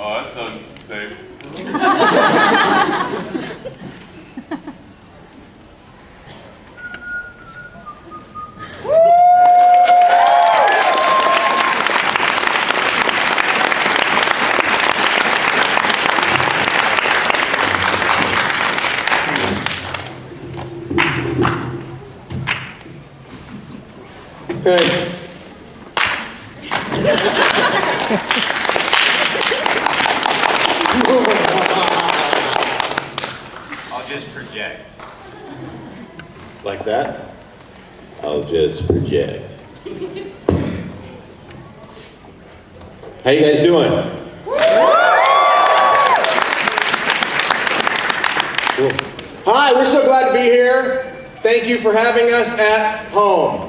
Oh, that's unsafe. Good. I'll just project. Like that? I'll just project. How you guys doing? Cool. Hi, we're so glad to be here. Thank you for having us at home.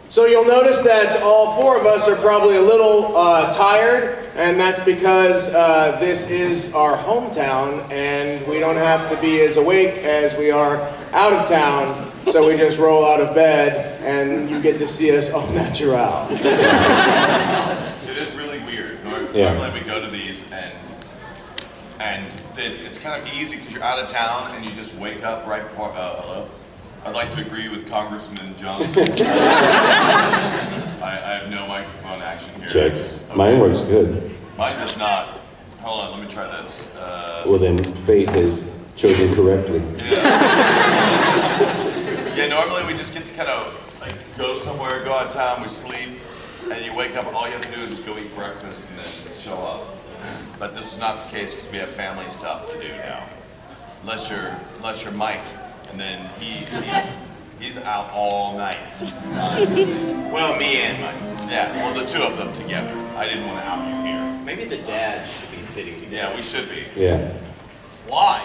So you'll notice that all four of us are probably a little tired, and that's because this is our hometown, and we don't have to be as awake as we are out of town, so we just roll out of bed, and you get to see us au natural. It is really weird. Yeah. Normally we go to these and it's kind of easy because you're out of town and you just wake up right before, hello? I'd like to agree with Congressman Johnson. I have no microphone action here. Check. Okay. Mine works good. Mine does not. Hold on, let me try this. Well then, fate has chosen correctly. Yeah, normally we just get to kind of like go somewhere, go out of town, we sleep, and you wake up, all you have to do is just go eat breakfast and then show up. But this is not the case because we have family stuff to do now. Unless you're Mike, and then he's out all night. Well, me and Mike. Yeah, well the two of them together. I didn't want to out you here. Maybe the dad should be sitting together. Yeah, we should be. Yeah. Why?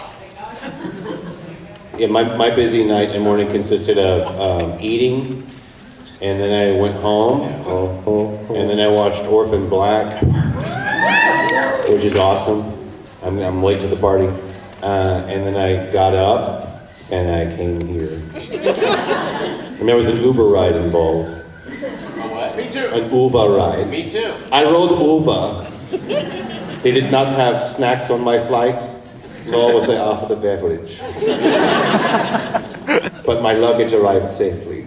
Yeah, my busy night and morning consisted of eating, and then I went home, and then I watched Orphan Black, which is awesome. I'm late to the party. And then I got up, and I came here. And there was an Uber ride involved. A what? Me too. An Uber ride. Me too. I rode Uber. They did not have snacks on my flight, nor was I offered a beverage. But my luggage arrived safely.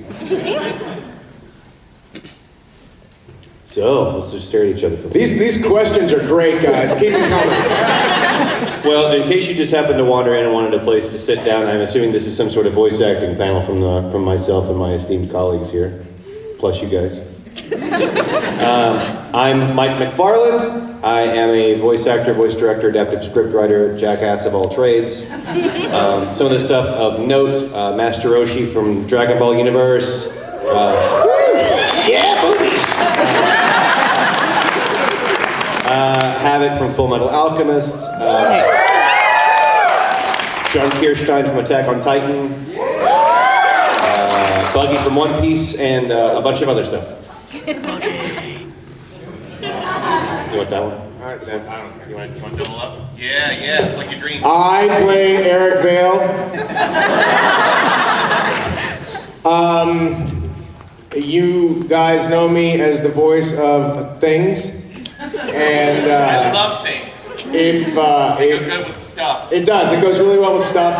So, let's just stare at each other for a minute. These questions are great, guys. Keep them coming. Well, in case you just happened to wander in and wanted a place to sit down, I'm assuming this is some sort of voice acting panel from myself and my esteemed colleagues here, plus you guys. I'm Mike McFarland. I am a voice actor, voice director, adaptive scriptwriter, jackass of all trades. Some of the stuff of note, Master Roshi from Dragon Ball Universe. Yeah, boobies! Havoc from Full Metal Alchemist. John Kirstein from Attack on Titan. Buggy from One Piece, and a bunch of other stuff. You want that one? All right, then. I don't care. You want to double up? Yeah, it's like your dream. I play Eric Vale. You guys know me as the voice of Things, and I love things. if You're good with stuff. it does, it goes really well with stuff.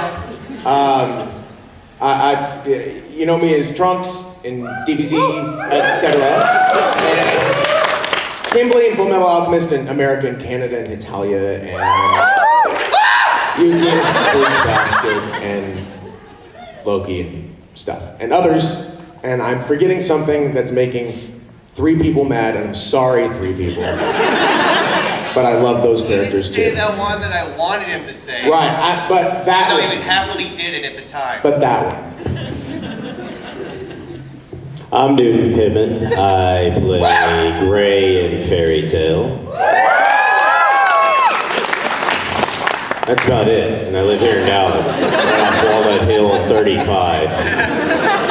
You know me as Trunks in DBZ, etc. Kimberly and Full Metal Alchemist in America and Canada and Italia and Union, Fruits Basket, and Loki and stuff, and others. And I'm forgetting something that's making 3 people mad, and I'm sorry, 3 people. But I love those characters He didn't too. say the one that I wanted him to say. Right, but that No, he one. happily did it at the time. But that one. I'm Newton Pittman. I play Gray in Fairy Tale. That's about it. And I live here in Dallas, right off Walnut Hill 35.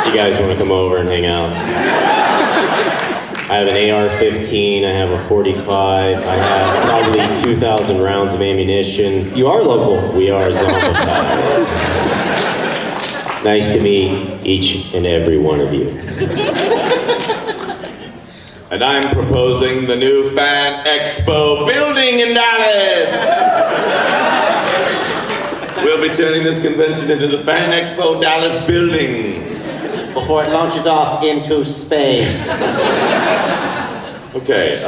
You guys want to come over and hang out? I have an AR-15, I have a 45, I have probably 2,000 rounds of ammunition. You are local. We are zombified. Nice to meet each and every one of you. And And I'm proposing the new FanExpo building in Dallas. We'll be turning this convention into the FanExpo Dallas building. Before it launches off into space. Okay,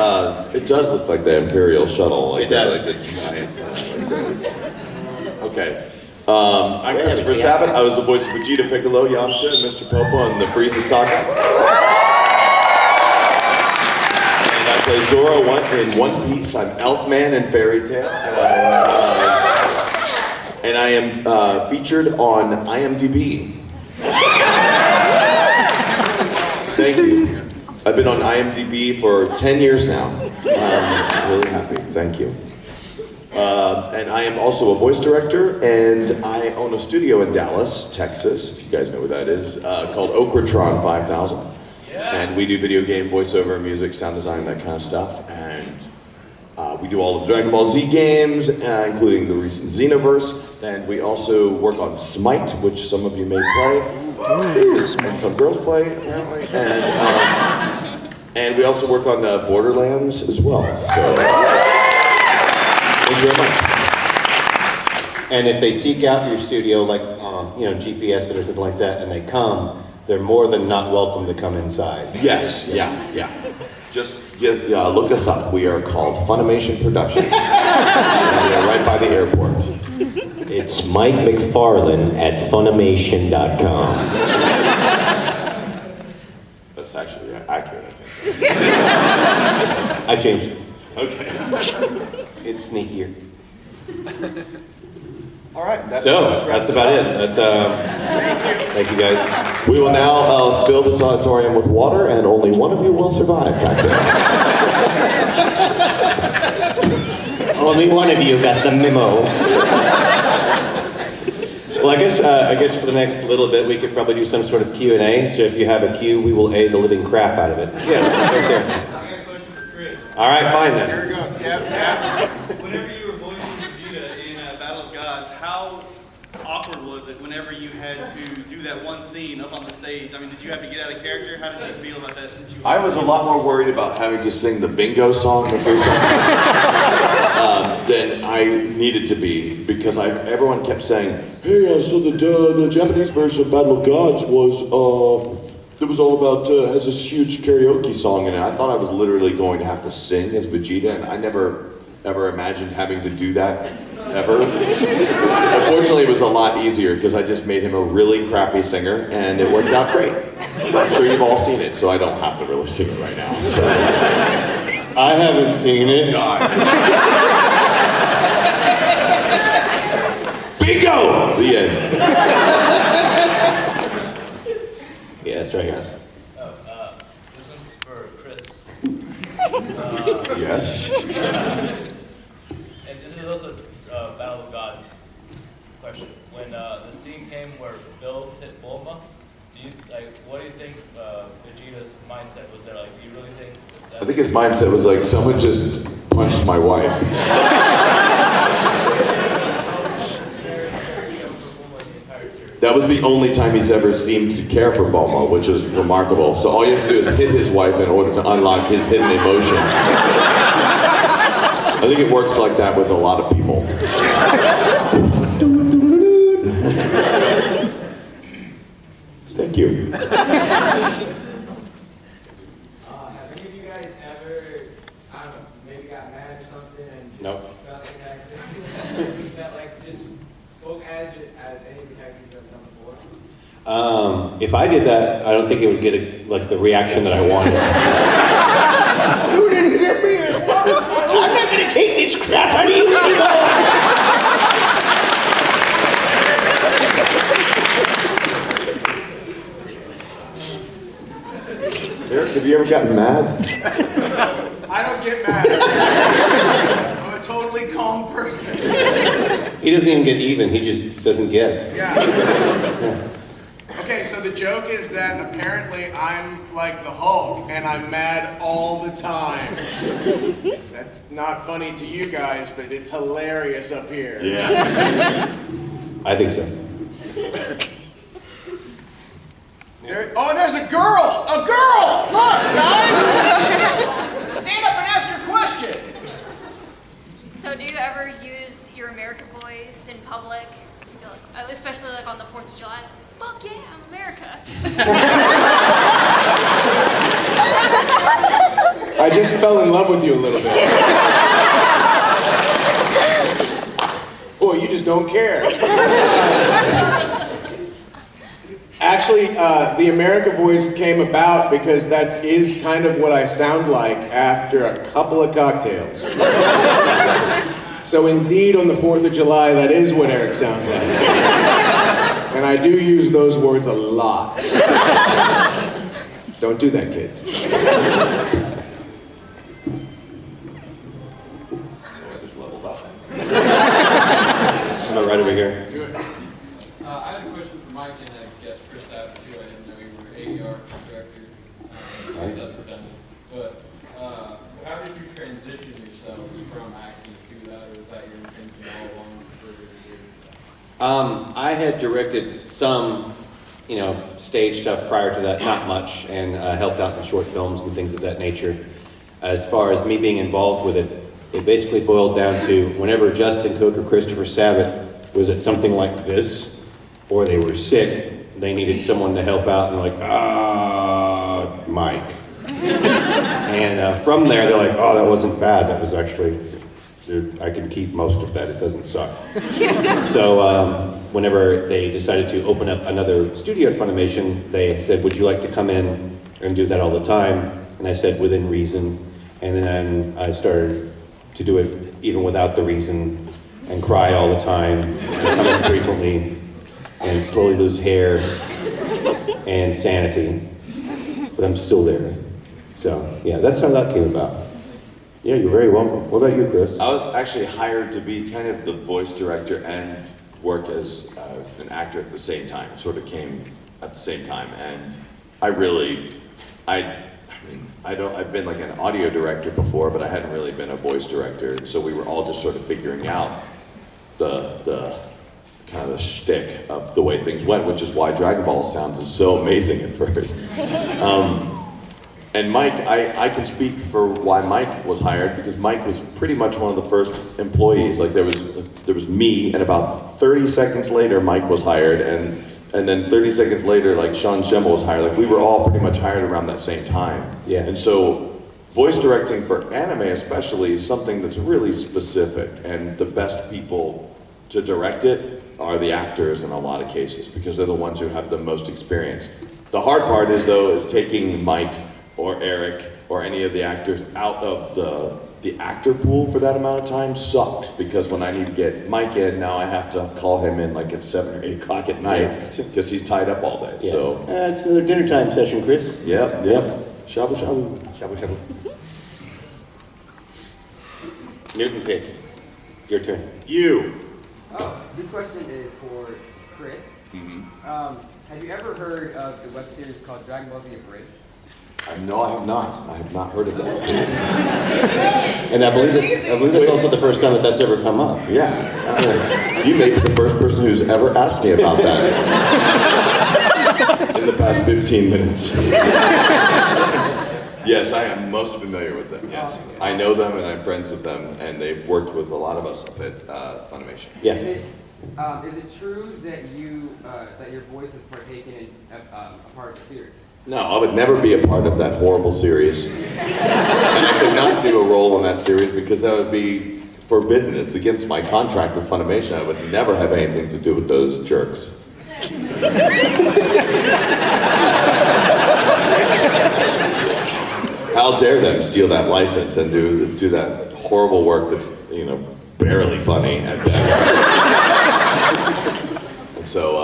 it does look like the Imperial shuttle. Like It does. Like a giant. Okay. I'm Christopher Sabat. I was the voice of Vegeta, Piccolo, Yamcha, and Mr. Popo on the Frieza saga. And I play Zoro in One Piece. I'm Elfman in Fairy Tail. And I am featured on IMDb. Thank you. I've been on IMDb for 10 years now. I'm really happy. Thank you. And I am also a voice director, and I own a studio in Dallas, Texas, if you guys know where that is, called Okratron 5000. And we do video game voiceover, music, sound design, that kind of stuff. And we do all of the Dragon Ball Z games, including the recent Xenoverse. And we also work on Smite, which some of you may play. And some girls play, apparently. And we also work on Borderlands as well. So, thank you very much. And if they seek out your studio, like, GPS it or something like that, and they come, they're more than not welcome to come inside. Yes, yeah. Just look us up. We are called Funimation Productions. And we are right by the airport. It's Mike McFarlane at Funimation.com. That's actually accurate, I think. I changed it. Okay. It's sneakier. All right. So, that's about it. That's, thank you guys. We will now fill this auditorium with water, and only one of you will survive back there. Only one of you got the memo. Well, I guess for the next little bit, we could probably do some sort of Q&A. So if you have a Q, we will A the living crap out of it. Yes, right there. I got a question for Chris. All right, fine then. Here it goes. Yeah. Whenever you were voicing Vegeta in Battle of Gods, how awkward was it whenever you had to do that one scene up on the stage? I mean, did you have to get out of character? How did you feel about that since you I was a lot more worried about having to sing the bingo song the first time than I needed to be, because everyone kept saying, "Hey, so the Japanese version of Battle of Gods was it was all about has this huge karaoke song in it." I thought I was literally going to have to sing as Vegeta, and I never ever imagined having to do that ever. Unfortunately, it was a lot easier because I just made him a really crappy singer, and it worked out great. I'm sure you've all seen it, so I don't have to really sing it right now. So. I haven't seen it. Bingo! The end. Yeah, that's right, guys. This one's for Chris. Yes. And this is also Battle of Gods question. When the scene came where Bill hit Bulma, what do you think Vegeta's mindset was there? Like, do you really think that? I think his mindset was like, someone just punched my wife. That was the only time he's ever seemed to care for Bulma, which is remarkable. So all you have to do is hit his wife in order to unlock his hidden emotion. I think it works like that with a lot of people. Thank you. Have any of you guys ever, I don't know, maybe got mad or something and Nope. felt like that? That like just spoke as any of the characters you've done before? If I did that, I don't think it would get the reaction that I wanted. You didn't hear me. I'm not gonna take this crap out of you anymore. Eric, have you ever gotten mad? I don't get mad. I'm a totally calm person. He doesn't even get even. He just doesn't get it. Yeah. Okay, so the joke is that apparently I'm like the Hulk and I'm mad all the time. That's not funny to you guys, but it's hilarious up here. Yeah. I think so. There's a girl! A girl! Look, guys! especially like on the 4th of July. Fuck yeah, I'm America. I just fell in love with you a little bit. Boy, you just don't care. Actually, the America voice came about because that is kind of what I sound like after a couple of cocktails. So indeed, on the 4th of July, that is what Eric sounds like. And I do use those words a lot. Don't do that, kids. So I just leveled up. I'm right over here. I had a question for Mike and I guess Chris after too. I didn't know you were AER director. I guess that's redundant. But how did you transition yourself from acting to that, or was that your intention all along for your career? I had directed some, stage stuff prior to that, not much, and helped out in short films and things of that nature. As far as me being involved with it, it basically boiled down to whenever Justin Cook or Christopher Sabat was at something like this, or they were sick, they needed someone to help out, and Mike. And from there, they're like, oh, that wasn't bad. That was actually, I can keep most of that. It doesn't suck. So whenever they decided to open up another studio at Funimation, they said, would you like to come in and do that all the time? And I said, within reason. And then I started to do it even without the reason, and cry all the time, and come in frequently, and slowly lose hair and sanity. But I'm still there. So, yeah, that's how that came about. Yeah, you're very welcome. What about you, Chris? I was actually hired to be kind of the voice director and work as an actor at the same time. It sort of came at the same time, and I've been like an audio director before, but I hadn't really been a voice director. So we were all just sort of figuring out the kind of the shtick of the way things went, which is why Dragon Ball sounded so amazing at first. And Mike, I can speak for why Mike was hired, because Mike was pretty much one of the first employees. Like there was me, and about 30 seconds later, Mike was hired, and then 30 seconds later, like Sean Schemmel was hired. Like we were all pretty much hired around that same time. Yeah. And so voice directing for anime especially is something that's really specific, and the best people to direct it are the actors in a lot of cases, because they're the ones who have the most experience. The hard part is taking Mike or Eric or any of the actors out of the actor pool for that amount of time sucks, because when I need to get Mike in, now I have to call him in like at 7 or 8 o'clock at night because he's tied up all day. Yeah. So It's another dinner time session, Chris. Yep. Shabu shabu. Shabu shabu. Newton pick. Your turn. You. Oh, this question is for Chris. Have you ever heard of the web series called Dragon Ball Z Abridged? No, I have not. I have not heard of that. And I believe that's also the first time that's ever come up. Yeah. You may be the first person who's ever asked me about that in the past 15 minutes. Yes, I am most familiar with them, yes. I know them and I'm friends with them, and they've worked with a lot of us up at Funimation. Yeah. Is it true that that your voice is partaken in a part of the series? No, I would never be a part of that horrible series. And I could not do a role in that series because that would be forbidden. It's against my contract with Funimation. I would never have anything to do with those jerks. How dare them steal that license and do that horrible work that's, barely funny at best. And so,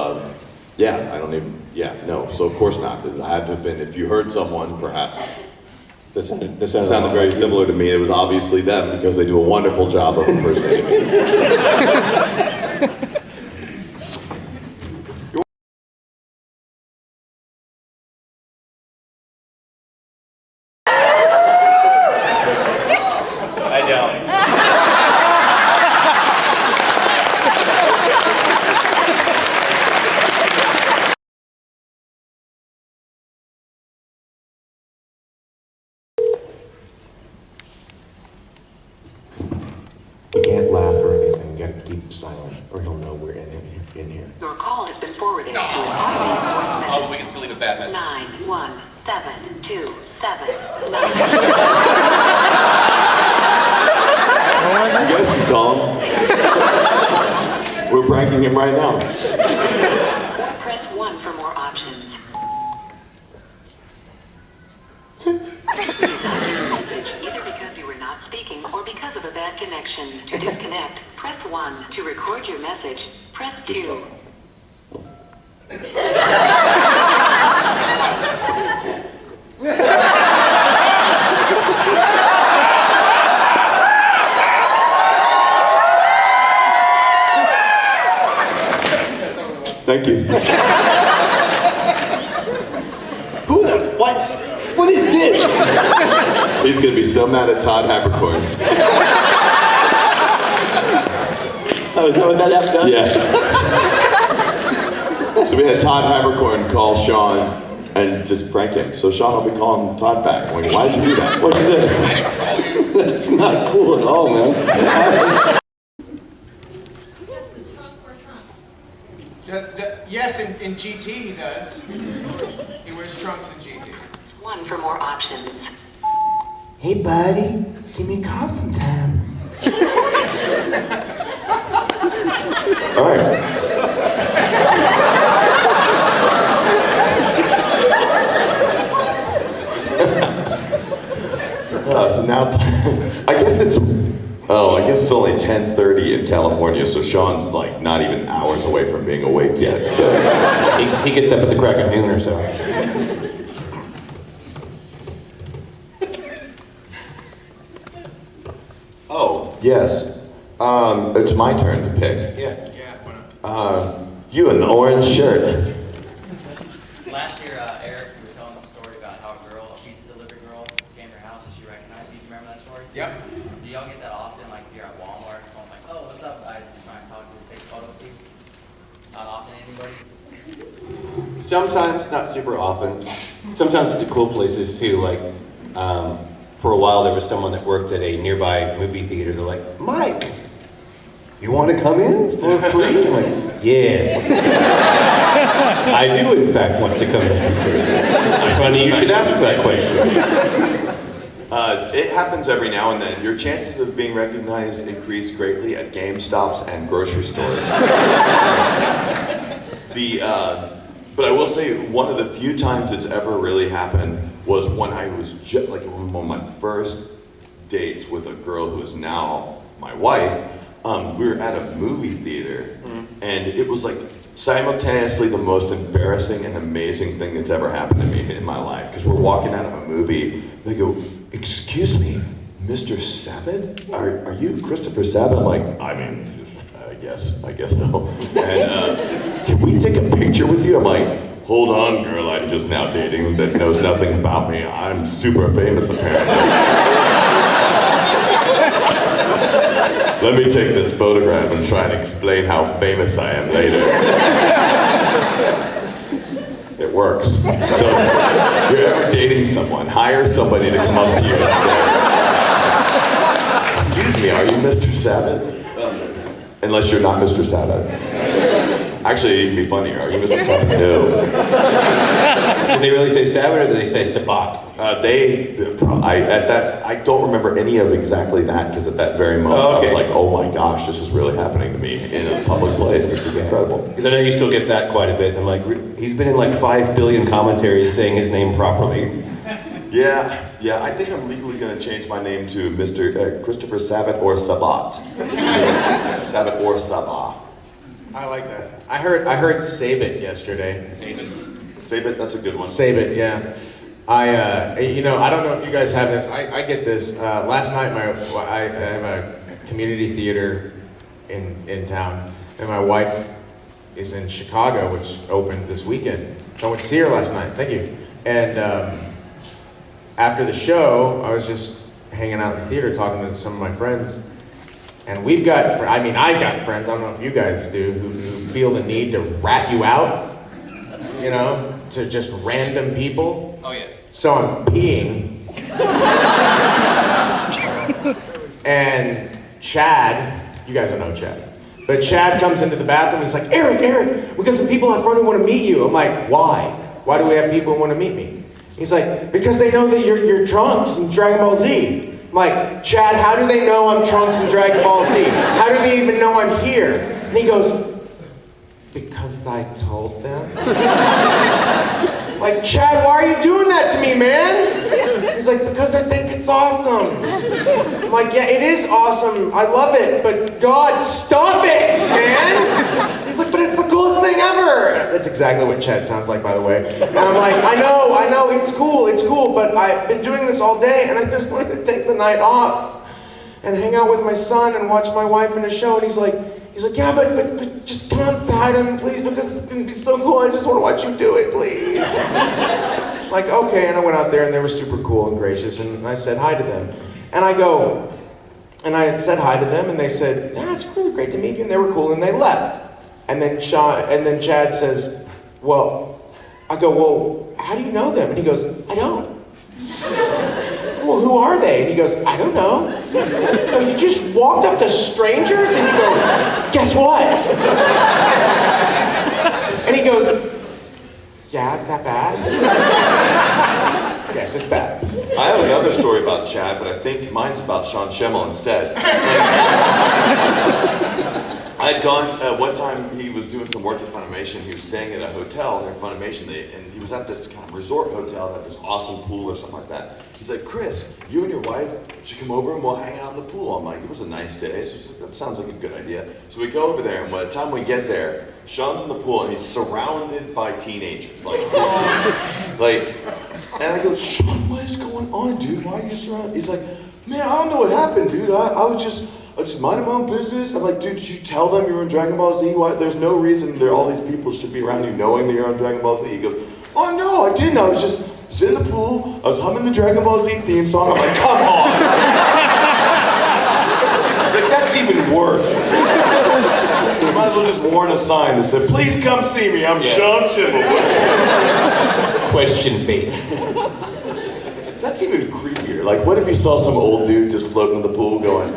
so of course not. It had to have been, if you heard someone, perhaps, that sounded very similar to me, it was obviously them, because they do a wonderful job of impersonating me. I don't. You can't laugh or anything. You gotta keep silent, or he'll know we're in here. Your call has been forwarded to an automated voice Oh, we can still leave a bad message. 91727. You guys can call him. We're pranking him right now. Or press 1 for more options. Either because you were not speaking or because of a bad connection. To disconnect, press 1. To record your message, press 2. Thank you. Who the, what? What is this? He's gonna be so mad at Todd Habercorn. Oh, is that what that app does? Yeah. So we had Todd Habercorn call Sean and just prank him. So Sean will be calling Todd back. I'm like, why'd you do that? What'd you do? That's not cool at all, man. Yes, in GT he does. He wears trunks in GT. 1 for more options. Hey, buddy, give me a call sometime. All right. So now, I guess it's only 10:30 in California, so Sean's like not even hours away from being awake yet. So He gets up at the crack of noon or so. Oh, yes. It's my turn to pick. Yeah. You in the orange shirt. Last year, Eric was telling us a story about how a girl, a pizza delivery girl, came to your house and she recognized you. Do you remember that story? Yep. Do y'all get that often? Like if you're at Walmart, someone's like, "Oh, what's up, guys?" And trying to talk to you, take a photo with you. Not often, anybody. Sometimes, not super often. Sometimes it's at cool places too. Like, for a while there was someone that worked at a nearby movie theater. They're like, Mike, you want to come in for free? I'm like, yes. I do in fact want to come in for free. Funny you should ask that question. It happens every now and then. Your chances of being recognized increase greatly at GameStops and grocery stores. But I will say, one of the few times it's ever really happened was when I was just like one of my first dates with a girl who is now my wife. We were at a movie theater, and it was like simultaneously the most embarrassing and amazing thing that's ever happened to me in my life. Because we're walking out of a movie, they go, "Excuse me, Mr. Sabat? Are you Christopher Sabat?" I'm like, I mean, I guess no. And can we take a picture with you? I'm like, hold on, girl, I'm just now dating that knows nothing about me. I'm super famous apparently. Let me take this photograph and try and explain how famous I am later. It works. So, if you're ever dating someone, hire somebody to come up to you and say, "Excuse me, are you Mr. Sabat?" Unless you're not Mr. Sabat. Actually, it'd be funnier. Are you Mr. Sabat? No. Did they really say Sabat or did they say Sabat? I don't remember any of exactly that, because at that very moment I was like, oh my gosh, this is really happening to me in a public place. This is incredible. Because I know you still get that quite a bit. I'm like, he's been in like 5 billion commentaries saying his name properly. Yeah, I think I'm legally going to change my name to Mr. Christopher Sabat or Sabat. Sabat or Sabat. I like that. I heard Save It yesterday. Save it, that's a good one. Save It, yeah. I don't know if you guys have this. I get this. Last night, I have a community theater in town, and my wife is in Chicago, which opened this weekend. So I went to see her last night. Thank you. And after the show, I was just hanging out in the theater talking to some of my friends. And I got friends, I don't know if you guys do, who feel the need to rat you out, to just random people. Oh, yes. So I'm peeing. And Chad, you guys don't know Chad, But Chad comes into the bathroom, he's like, Eric, we got some people out front who want to meet you. I'm like, why? Why do we have people who want to meet me? He's like, because they know that you're Trunks in Dragon Ball Z. I'm like, Chad, how do they know I'm Trunks in Dragon Ball Z? How do they even know I'm here? And he goes, because I told them. Like, Chad, why are you doing that to me, man? He's like, because I think it's awesome. I'm like, yeah, it is awesome. I love it, but God, stop it, man. He's like, but it's the coolest thing ever. That's exactly what Chad sounds like, by the way. And I'm like, I know, it's cool, but I've been doing this all day, and I just wanted to take the night off and hang out with my son and watch my wife in a show. And he's like, yeah, but just come on, say hi to him, please, because it's gonna be so cool. I just want to watch you do it, please. Like, okay, and I went out there, and they were super cool and gracious, and I said hi to them. And I said hi to them, and they said, yeah, it's really great to meet you, and they were cool, and they left. And then Chad says, well, I go, well, how do you know them? And he goes, I don't. Well, who are they? And he goes, I don't know. So you just walked up to strangers and you go, guess what? And he goes, yeah, is that bad? Yes, it's bad. I have another story about Chad, but I think mine's about Sean Schemmel instead. I'd gone, one time he was doing some work at Funimation. He was staying at a hotel near Funimation, and he was at this kind of resort hotel that had this awesome pool or something like that. He's like, Chris, you and your wife should come over and we'll hang out in the pool. I'm like, it was a nice day, so he's like, that sounds like a good idea. So we go over there, and by the time we get there, Sean's in the pool, and he's surrounded by teenagers, like, and I go, Sean, what is going on, dude? Why are you surrounded? He's like, man, I don't know what happened, dude. I was just minding my own business. I'm like, dude, did you tell them you were in Dragon Ball Z? Why? There's no reason all these people should be around you knowing that you're on Dragon Ball Z. He goes, oh no, I didn't. I was just in the pool. I was humming the Dragon Ball Z theme song. I'm like, come on. He's like, that's even worse. You might as well just warn a sign that said, please come see me. I'm Sean Schemmel. Question bait. That's even creepier. Like, what if you saw some old dude just floating in the pool going,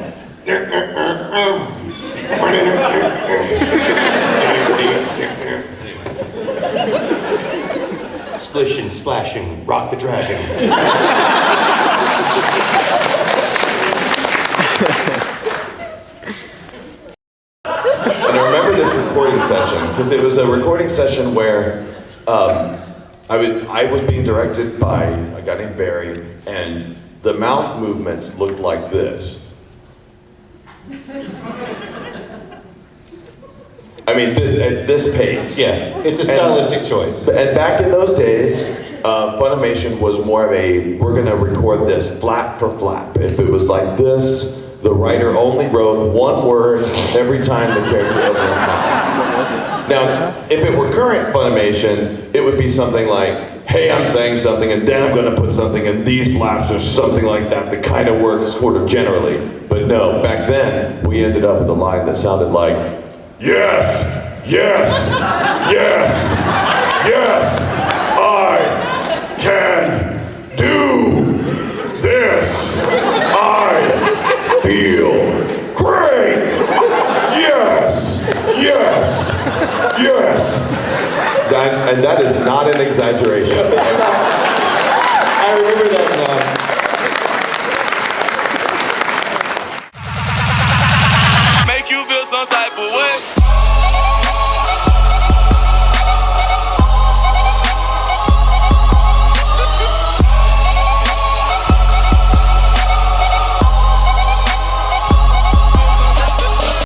Splishing, splashing, rock the dragon. And I remember this recording session, because it was a recording session where I was being directed by a guy named Barry, and the mouth movements looked like this. I mean, at this pace. Yeah, it's a stylistic choice. And back in those days, Funimation was more of a, we're gonna record this flap for flap. If it was like this, the writer only wrote one word every time the character opened his mouth. Now, if it were current Funimation, it would be something like, hey, I'm saying something and then I'm gonna put something in these flaps or something like that that kind of works sort of generally. But no, back then, we ended up with a line that sounded like, yes, yes, yes, yes, I can do this. I feel great. Yes, yes, yes. And that is not an exaggeration.